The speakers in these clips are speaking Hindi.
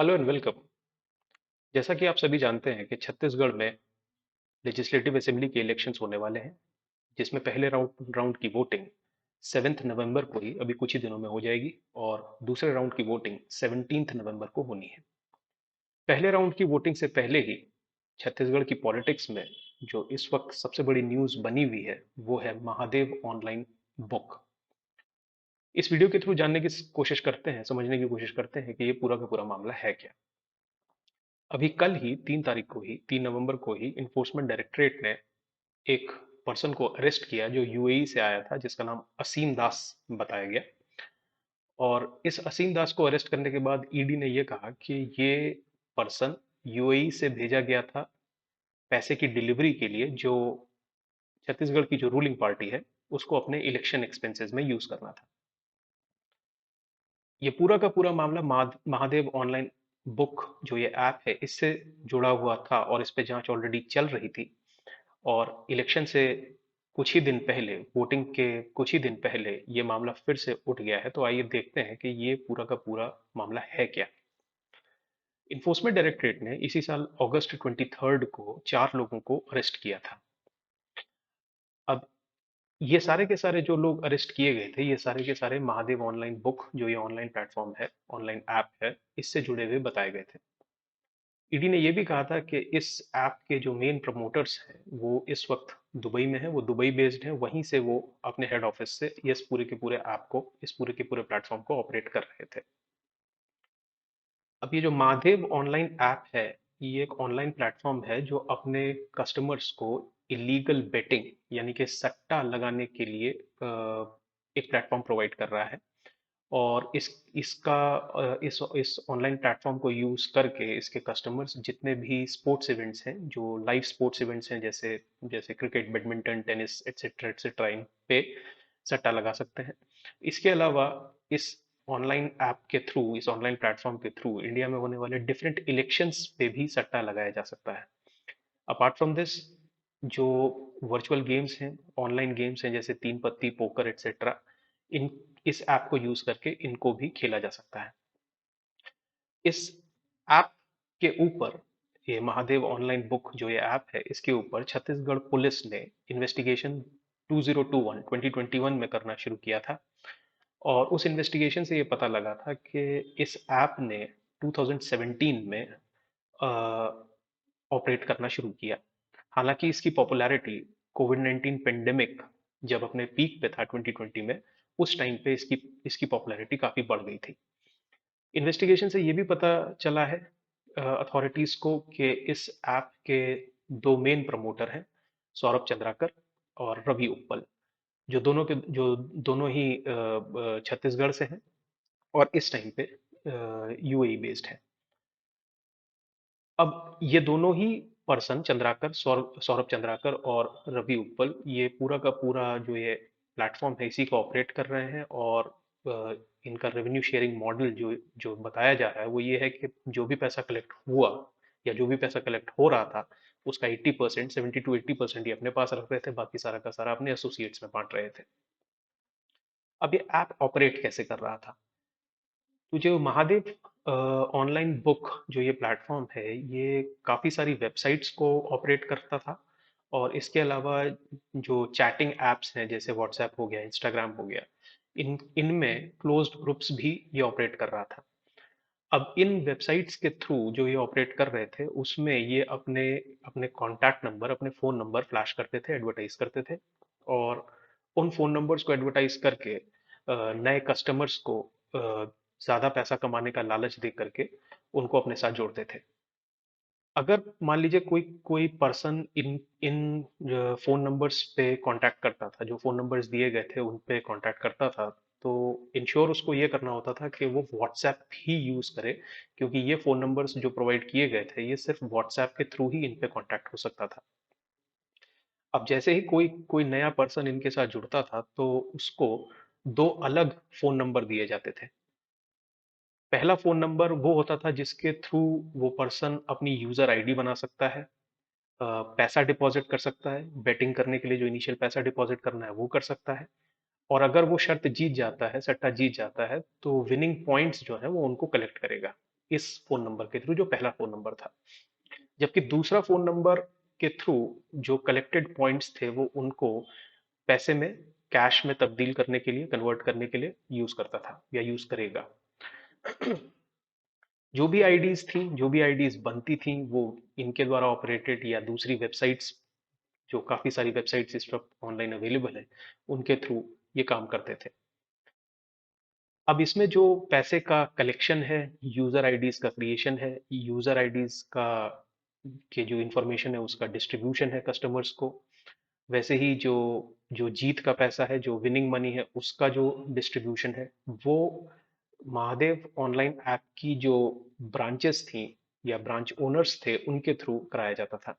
Hello and welcome. जैसा कि आप सभी जानते हैं कि छत्तीसगढ़ में लेजिस्लेटिव असेंबली के इलेक्शंस होने वाले हैं, जिसमें पहले राउंड राउंड की वोटिंग 7 नवंबर को ही अभी कुछ ही दिनों में हो जाएगी और दूसरे राउंड की वोटिंग 17 नवंबर को होनी है। पहले राउंड की वोटिंग से पहले ही छत्तीसगढ़ की पॉलिटिक्स में जो इस वक्त सबसे बड़ी न्यूज बनी हुई है वो है महादेव ऑनलाइन बुक। इस वीडियो के थ्रू जानने की कोशिश करते हैं, समझने की कोशिश करते हैं कि ये पूरा का पूरा मामला है क्या। अभी कल ही 3 तारीख को ही 3 नवंबर को ही इन्फोर्समेंट डायरेक्टरेट ने एक पर्सन को अरेस्ट किया जो यूएई से आया था, जिसका नाम असीम दास बताया गया। और इस असीम दास को अरेस्ट करने के बाद ईडी ने यह कहा कि ये पर्सन यूएई से भेजा गया था पैसे की डिलीवरी के लिए, जो छत्तीसगढ़ की जो रूलिंग पार्टी है उसको अपने इलेक्शन एक्सपेंसेस में यूज करना था। ये पूरा का पूरा मामला महादेव ऑनलाइन बुक जो ये ऐप है इससे जुड़ा हुआ था और इस पे जांच ऑलरेडी चल रही थी। और इलेक्शन से कुछ ही दिन पहले, वोटिंग के कुछ ही दिन पहले ये मामला फिर से उठ गया है। तो आइए देखते हैं कि ये पूरा का पूरा मामला है क्या। इन्फोर्समेंट डायरेक्टरेट ने इसी साल अगस्त 23 को 4 लोगों को अरेस्ट किया था। अब ये सारे के सारे जो लोग अरेस्ट किए गए थे, ये सारे के सारे महादेव ऑनलाइन बुक जो ये ऑनलाइन प्लेटफॉर्म है, ऑनलाइन ऐप है, इससे जुड़े हुए बताए गए थे। ईडी ने यह भी कहा था कि इस ऐप के जो मेन प्रमोटर्स हैं वो इस वक्त दुबई में है, वो दुबई बेस्ड है, वहीं से वो अपने हेड ऑफिस से इस पूरे के पूरे ऐप को, इस पूरे के पूरे प्लेटफॉर्म को ऑपरेट कर रहे थे। अब ये जो महादेव ऑनलाइन ऐप है, ये एक ऑनलाइन प्लेटफॉर्म है जो अपने कस्टमर्स को इलीगल बेटिंग यानी कि सट्टा लगाने के लिए एक प्लेटफॉर्म प्रोवाइड कर रहा है। और इस ऑनलाइन प्लेटफॉर्म को यूज करके इसके कस्टमर्स जितने भी स्पोर्ट्स इवेंट्स हैं, जो लाइव स्पोर्ट्स इवेंट्स हैं, जैसे जैसे cricket, badminton, tennis etcetera etcetera, इन पे सट्टा लगा सकते हैं। इसके अलावा इस ऑनलाइन ऐप के थ्रू, इस ऑनलाइन प्लेटफॉर्म के थ्रू इंडिया में होने वाले डिफरेंट इलेक्शंस पे भी सट्टा लगाया जा सकता है। अपार्ट फ्रॉम दिस, जो वर्चुअल गेम्स हैं, ऑनलाइन गेम्स हैं, जैसे तीन पत्ती, पोकर एटसेट्रा, इन इस ऐप को यूज करके इनको भी खेला जा सकता है। इस ऐप के ऊपर, ये महादेव ऑनलाइन बुक जो ये ऐप है, इसके ऊपर छत्तीसगढ़ पुलिस ने इन्वेस्टिगेशन 2021 में करना शुरू किया था। और उस इन्वेस्टिगेशन से ये पता लगा था कि इस ऐप ने 2017 में ऑपरेट करना शुरू किया। हालांकि इसकी पॉपुलैरिटी कोविड 19 पेंडेमिक जब अपने पीक पे था 2020 में, उस टाइम पे इसकी इसकी पॉपुलैरिटी काफी बढ़ गई थी। इन्वेस्टिगेशन से ये भी पता चला है अथॉरिटीज को कि इस ऐप के दो मेन प्रमोटर हैं, सौरभ चंद्राकर और रवि उप्पल, जो दोनों ही छत्तीसगढ़ से हैं और इस टाइम पे यूएई बेस्ड है। अब ये दोनों ही पर्सन, सौरभ चंद्राकर और रवि उप्पल, ये पूरा का पूरा जो ये प्लेटफॉर्म है इसी को ऑपरेट कर रहे हैं। और इनका रेवेन्यू शेयरिंग मॉडल जो जो बताया जा रहा है वो ये है कि जो भी पैसा कलेक्ट हुआ या जो भी पैसा कलेक्ट हो रहा था, उसका 80%, 70 to 80% ये अपने पास रख रहे थे, बाकी सारा का सारा अपने एसोसिएट्स में बांट रहे थे। अब ये ऐप ऑपरेट कैसे कर रहा था? तो जो महादेव ऑनलाइन बुक जो ये प्लेटफॉर्म है, ये काफ़ी सारी वेबसाइट्स को ऑपरेट करता था। और इसके अलावा जो चैटिंग एप्स हैं, जैसे व्हाट्सएप हो गया, इंस्टाग्राम हो गया, इन इनमें क्लोज्ड ग्रुप्स भी ये ऑपरेट कर रहा था। अब इन वेबसाइट्स के थ्रू जो ये ऑपरेट कर रहे थे, उसमें ये अपने अपने कॉन्टैक्ट नंबर, अपने फ़ोन नंबर फ्लैश करते थे, एडवर्टाइज करते थे। और उन फ़ोन नंबर्स को एडवर्टाइज करके नए कस्टमर्स को ज़्यादा पैसा कमाने का लालच दे करके उनको अपने साथ जोड़ते थे। अगर मान लीजिए कोई कोई person in in phone numbers पे कांटेक्ट करता था, जो फ़ोन नंबर्स दिए गए थे उन पे कांटेक्ट करता था, तो इंश्योर उसको ये करना होता था कि वो व्हाट्सएप ही यूज़ करे, क्योंकि ये फ़ोन नंबर्स जो प्रोवाइड किए गए थे, ये सिर्फ व्हाट्सएप के थ्रू ही इन पे कांटेक्ट हो सकता था। अब जैसे ही कोई कोई नया पर्सन इनके साथ जुड़ता था, तो उसको दो अलग फ़ोन नंबर दिए जाते थे। पहला फ़ोन नंबर वो होता था जिसके थ्रू वो पर्सन अपनी यूज़र आईडी बना सकता है, पैसा डिपॉजिट कर सकता है, बेटिंग करने के लिए जो इनिशियल पैसा डिपॉजिट करना है वो कर सकता है। और अगर वो शर्त जीत जाता है, सट्टा जीत जाता है, तो विनिंग पॉइंट्स जो है वो उनको कलेक्ट करेगा। इस फोन नंबर के थ्रू, जो पहला फोन नंबर था। जबकि दूसरा फोन नंबर के थ्रू जो कलेक्टेड पॉइंट्स थे वो उनको पैसे में, कैश में तब्दील करने के लिए, कन्वर्ट करने के लिए यूज करता था या यूज करेगा। जो भी आईडीज थी, जो भी आईडीज बनती थी, वो इनके द्वारा ऑपरेटेड या दूसरी वेबसाइट्स, जो काफी सारी वेबसाइट्स इस वक्त ऑनलाइन अवेलेबल है, उनके थ्रू ये काम करते थे। अब इसमें जो पैसे का कलेक्शन है, यूजर आईडीज का क्रिएशन है, यूजर आईडीज का के जो इंफॉर्मेशन है उसका डिस्ट्रीब्यूशन है कस्टमर्स को, वैसे ही जो जो जीत का पैसा है, जो विनिंग मनी है, उसका जो डिस्ट्रीब्यूशन है, वो महादेव ऑनलाइन ऐप की जो ब्रांचेस थी या ब्रांच ओनर्स थे उनके थ्रू कराया जाता था।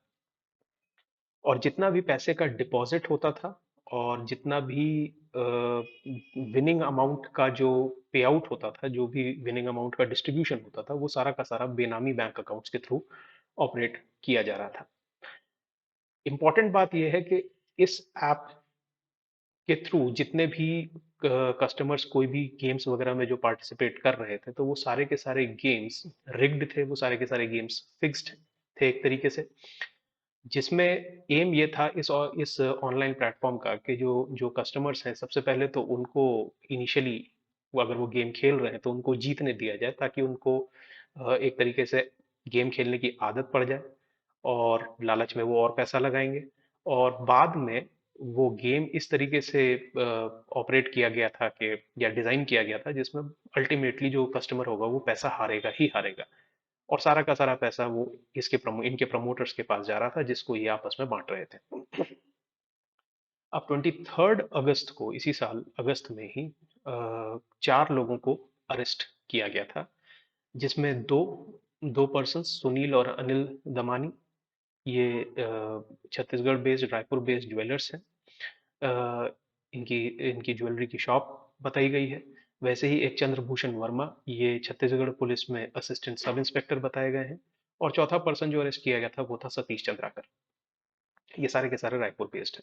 और जितना भी पैसे का डिपॉजिट होता था और जितना भी विनिंग अमाउंट का जो पे आउट होता था, जो भी विनिंग अमाउंट का डिस्ट्रीब्यूशन होता था, वो सारा का सारा बेनामी बैंक अकाउंट्स के थ्रू ऑपरेट किया जा रहा था। इंपॉर्टेंट बात यह है कि इस ऐप के थ्रू जितने भी कस्टमर्स कोई भी गेम्स वगैरह में जो पार्टिसिपेट कर रहे थे, तो वो सारे के सारे गेम्स रिग्ड थे, वो सारे के सारे गेम्स फिक्स्ड थे एक तरीके से, जिसमें एम ये था इस ऑनलाइन प्लेटफॉर्म का कि जो जो कस्टमर्स हैं, सबसे पहले तो उनको इनिशियली, वो अगर वो गेम खेल रहे हैं तो उनको जीतने दिया जाए, ताकि उनको एक तरीके से गेम खेलने की आदत पड़ जाए और लालच में वो और पैसा लगाएंगे। और बाद में वो गेम इस तरीके से ऑपरेट किया गया था कि, या डिजाइन किया गया था, जिसमें अल्टीमेटली जो कस्टमर होगा वो पैसा हारेगा ही हारेगा, और सारा का सारा पैसा वो इनके प्रमोटर्स के पास जा रहा था, जिसको ये आपस में बांट रहे थे। अब 23 अगस्त को, इसी साल अगस्त में ही, 4 लोगों को अरेस्ट किया गया था, जिसमें दो दो पर्सन, सुनील और अनिल दमानी, ये Chhattisgarh based, Raipur based jewellers हैं। अ, इनकी इनकी ज्वेलरी की शॉप बताई गई है। वैसे ही एक चंद्रभूषण वर्मा, ये छत्तीसगढ़ पुलिस में असिस्टेंट सब इंस्पेक्टर बताए गए हैं। और चौथा पर्सन जो अरेस्ट किया गया था वो था सतीश चंद्राकर। ये सारे के सारे रायपुर बेस्ड है।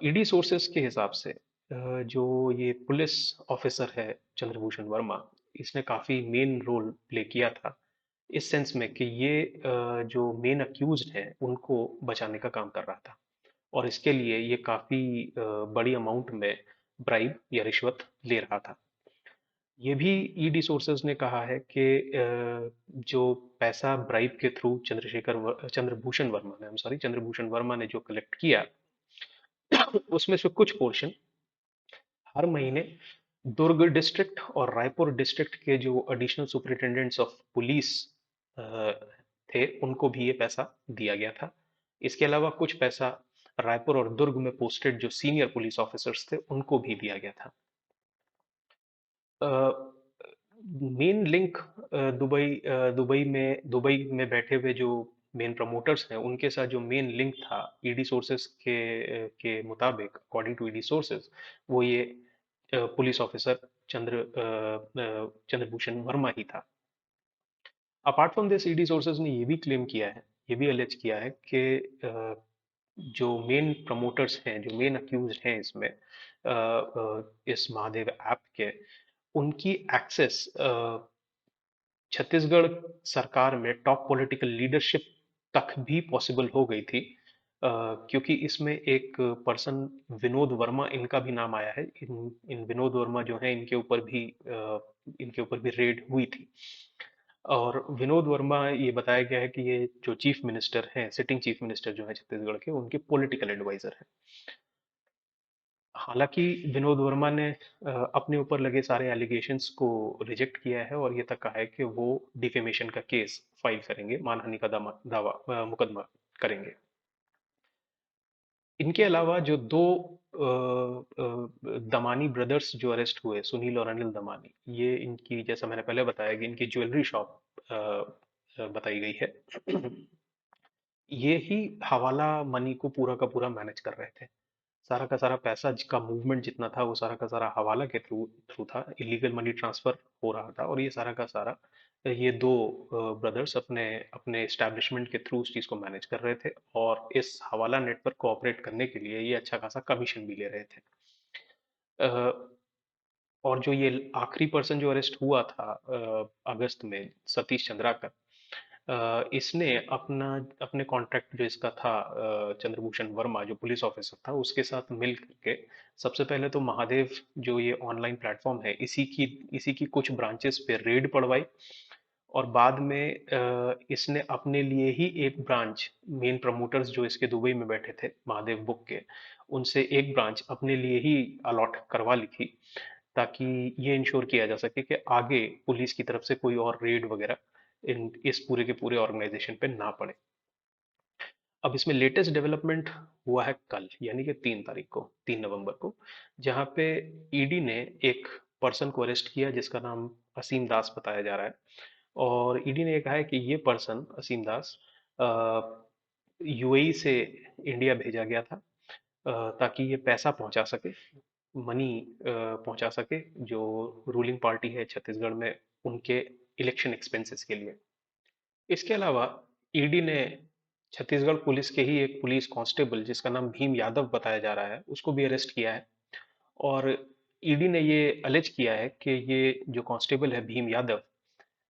ईडी सोर्सेस के हिसाब से जो ये पुलिस ऑफिसर है चंद्रभूषण वर्मा, इसने काफी मेन रोल प्ले किया था, इस सेंस में कि ये जो मेन अक्यूज्ड हैं उनको बचाने का काम कर रहा था, और इसके लिए ये काफी बड़ी अमाउंट में ब्राइब या रिश्वत ले रहा था। ये भी ईडी सोर्सेज ने कहा है कि जो पैसा ब्राइब के थ्रू चंद्रभूषण वर्मा ने, सॉरी, चंद्रभूषण वर्मा ने जो कलेक्ट किया, उसमें से कुछ पोर्शन हर महीने दुर्ग डिस्ट्रिक्ट और रायपुर डिस्ट्रिक्ट के जो एडिशनल सुपरिटेंडेंट्स ऑफ पुलिस थे, उनको भी ये पैसा दिया गया था। इसके अलावा कुछ पैसा रायपुर और दुर्ग में पोस्टेड जो सीनियर पुलिस ऑफिसर्स थे उनको भी दिया गया था। मेन लिंक दुबई में बैठे हुए जो मेन प्रमोटर्स हैं उनके साथ जो मेन लिंक था, ईडी सोर्सेस के मुताबिक, अकॉर्डिंग टू ईडी सोर्सेस, वो ये पुलिस ऑफिसर चंद्रभूषण वर्मा ही था। Apart from this, ED sources ने ये भी क्लेम किया है, ये भी अलेज किया है कि जो मेन प्रमोटर्स हैं, जो मेन अक्यूज हैं इसमें, इस महादेव ऐप के, उनकी एक्सेस छत्तीसगढ़ सरकार में टॉप पॉलिटिकल लीडरशिप तक भी पॉसिबल हो गई थी, क्योंकि इसमें एक पर्सन विनोद वर्मा, इनका भी नाम आया है। इन विनोद वर्मा जो है, इनके ऊपर भी रेड हुई थी। और विनोद वर्मा, ये बताया गया है कि ये जो चीफ मिनिस्टर हैं, सिटिंग चीफ मिनिस्टर जो है छत्तीसगढ़ के, उनके पॉलिटिकल एडवाइजर हैं। हालांकि विनोद वर्मा ने अपने ऊपर लगे सारे एलिगेशंस को रिजेक्ट किया है और ये तक कहा है कि वो डिफेमेशन का केस फाइल करेंगे, मानहानि का मुकदमा करेंगे। इनके अलावा जो दो दमानी ब्रदर्स जो अरेस्ट हुए, सुनील और अनिल दमानी, ये इनकी, जैसा मैंने पहले बताया, कि इनकी ज्वेलरी शॉप बताई गई है। ये ही हवाला मनी को पूरा का पूरा मैनेज कर रहे थे। सारा का सारा पैसा का मूवमेंट जितना था, वो सारा का सारा हवाला के थ्रू थ्रू था, इलीगल मनी ट्रांसफर हो रहा था, और ये सारा का सारा ये दो ब्रदर्स अपने अपने एस्टेब्लिशमेंट के थ्रू उस चीज़ को मैनेज कर रहे थे, और इस हवाला नेटवर्क को ऑपरेट करने के लिए ये अच्छा खासा कमीशन भी ले रहे थे। और जो ये आखिरी पर्सन जो अरेस्ट हुआ था अगस्त में, सतीश चंद्राकर, इसने अपना अपने कॉन्ट्रैक्ट जो इसका था चंद्रभूषण वर्मा जो पुलिस ऑफिसर था उसके साथ मिल करके सबसे पहले तो महादेव जो ये ऑनलाइन प्लेटफॉर्म है इसी की कुछ ब्रांचेस पे रेड पड़वाई। और बाद में इसने अपने लिए ही एक ब्रांच, मेन प्रमोटर्स जो इसके दुबई में बैठे थे महादेव बुक के, उनसे एक ब्रांच अपने लिए ही अलॉट करवा ली थी, ताकि ये इंश्योर किया जा सके कि आगे पुलिस की तरफ से कोई और रेड वगैरह इस पूरे के पूरे ऑर्गेनाइजेशन पे ना पड़े। अब इसमें लेटेस्ट डेवलपमेंट हुआ है कल, यानी कि 3 तारीख को, 3 नवंबर को, जहां पे ईडी ने एक पर्सन को अरेस्ट किया जिसका नाम असीम दास बताया जा रहा है। और ईडी ने कहा है कि ये पर्सन असीम दास यूएई से इंडिया भेजा गया था ताकि ये पैसा पहुंचा सके, मनी पहुंचा सके जो रूलिंग पार्टी है छत्तीसगढ़ में, उनके इलेक्शन एक्सपेंसेस के लिए। इसके अलावा ईडी ने छत्तीसगढ़ पुलिस के ही एक पुलिस कांस्टेबल जिसका नाम भीम यादव बताया जा रहा है उसको भी अरेस्ट किया है। और ईडी ने ये अलेज किया है कि ये जो कांस्टेबल है भीम यादव,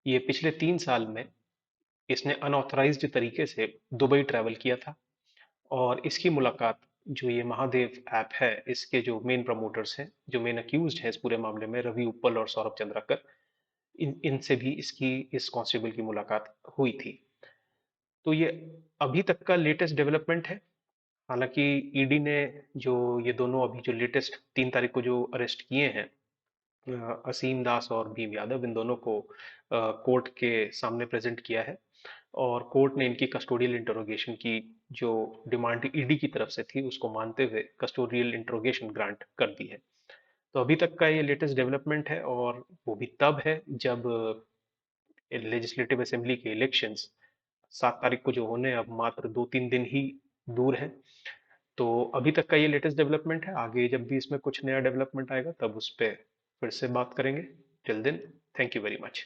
ये पिछले 3 साल में इसने अनऑथराइज्ड तरीके से दुबई ट्रैवल किया था। और इसकी मुलाकात जो ये महादेव ऐप है इसके जो मेन प्रमोटर्स हैं, जो मेन अक्यूज्ड हैं इस पूरे मामले में, रवि उपल और सौरभ चंद्राकर, इनसे भी इसकी इस कांस्टेबल की मुलाकात हुई थी। तो ये अभी तक का लेटेस्ट डेवलपमेंट है। हालांकि ईडी ने जो ये दोनों अभी जो लेटेस्ट 3 तारीख को जो अरेस्ट किए हैं, असीम दास और भीम यादव, इन दोनों को कोर्ट के सामने प्रेजेंट किया है। और कोर्ट ने इनकी कस्टोडियल इंटरोगेशन की जो डिमांड ईडी की तरफ से थी उसको मानते हुए कस्टोडियल इंटरोगेशन ग्रांट कर दी है। तो अभी तक का ये लेटेस्ट डेवलपमेंट है, और वो भी तब है जब लेजिस्लेटिव असेंबली के इलेक्शंस 7 तारीख को जो होने अब मात्र 2-3 दिन ही दूर है। तो अभी तक का ये लेटेस्ट डेवलपमेंट है। आगे जब भी इसमें कुछ नया डेवलपमेंट आएगा तब उस पर फिर से बात करेंगे। Till then, thank you very much.